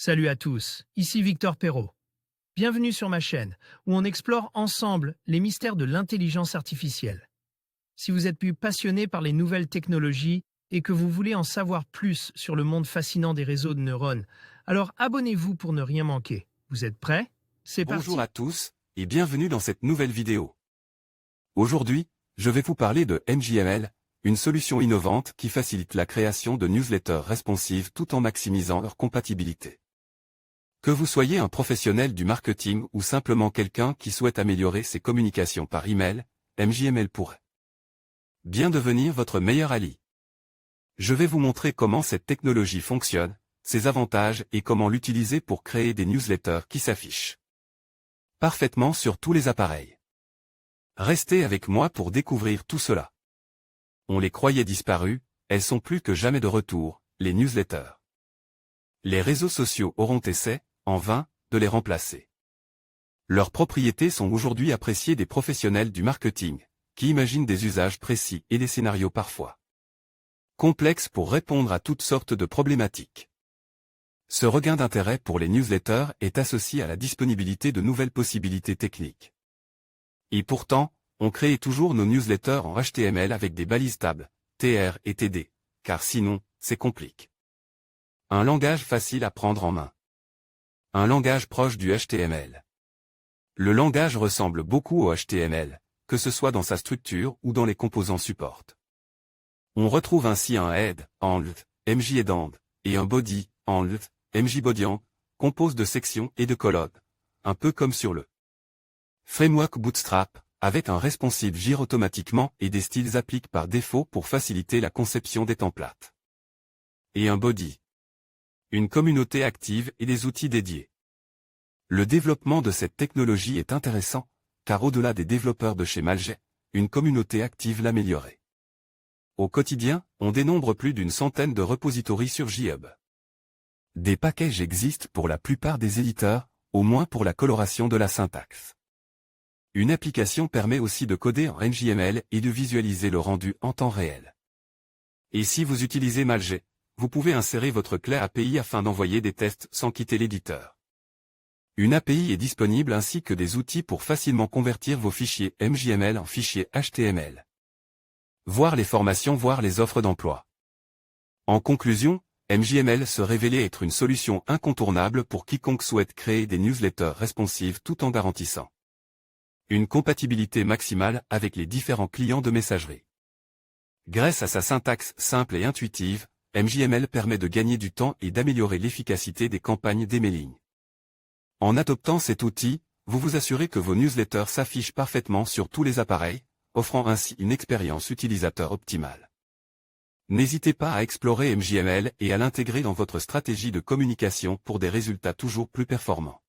Salut à tous, ici Victor Perrault. Bienvenue sur ma chaîne, où on explore ensemble les mystères de l'intelligence artificielle. Si vous êtes plus passionné par les nouvelles technologies et que vous voulez en savoir plus sur le monde fascinant des réseaux de neurones, alors abonnez-vous pour ne rien manquer. Vous êtes prêts? C'est parti. Bonjour à tous, et bienvenue dans cette nouvelle vidéo. Aujourd'hui, je vais vous parler de MJML, une solution innovante qui facilite la création de newsletters responsives tout en maximisant leur compatibilité. Que vous soyez un professionnel du marketing ou simplement quelqu'un qui souhaite améliorer ses communications par email, MJML pourrait bien devenir votre meilleur allié. Je vais vous montrer comment cette technologie fonctionne, ses avantages et comment l'utiliser pour créer des newsletters qui s'affichent parfaitement sur tous les appareils. Restez avec moi pour découvrir tout cela. On les croyait disparues, elles sont plus que jamais de retour, les newsletters. Les réseaux sociaux auront essayé, en vain, de les remplacer. Leurs propriétés sont aujourd'hui appréciées des professionnels du marketing, qui imaginent des usages précis et des scénarios parfois complexes pour répondre à toutes sortes de problématiques. Ce regain d'intérêt pour les newsletters est associé à la disponibilité de nouvelles possibilités techniques. Et pourtant, on crée toujours nos newsletters en HTML avec des balises tables, TR et TD, car sinon, c'est compliqué. Un langage facile à prendre en main. Un langage proche du HTML. Le langage ressemble beaucoup au HTML, que ce soit dans sa structure ou dans les composants support. On retrouve ainsi un head, handle, mj-headend, et un body, handle, mj-bodyand, compose de sections et de colonnes, un peu comme sur le framework Bootstrap, avec un responsive gire automatiquement et des styles appliquent par défaut pour faciliter la conception des templates. Et un body. Une communauté active et des outils dédiés. Le développement de cette technologie est intéressant, car au-delà des développeurs de chez Maljet, une communauté active l'améliorait. Au quotidien, on dénombre plus d'une centaine de repositories sur GitHub. Des packages existent pour la plupart des éditeurs, au moins pour la coloration de la syntaxe. Une application permet aussi de coder en MJML et de visualiser le rendu en temps réel. Et si vous utilisez Maljet, vous pouvez insérer votre clé API afin d'envoyer des tests sans quitter l'éditeur. Une API est disponible ainsi que des outils pour facilement convertir vos fichiers MJML en fichiers HTML. Voir les formations, voir les offres d'emploi. En conclusion, MJML se révélait être une solution incontournable pour quiconque souhaite créer des newsletters responsives tout en garantissant une compatibilité maximale avec les différents clients de messagerie. Grâce à sa syntaxe simple et intuitive, MJML permet de gagner du temps et d'améliorer l'efficacité des campagnes d'emailing. En adoptant cet outil, vous vous assurez que vos newsletters s'affichent parfaitement sur tous les appareils, offrant ainsi une expérience utilisateur optimale. N'hésitez pas à explorer MJML et à l'intégrer dans votre stratégie de communication pour des résultats toujours plus performants.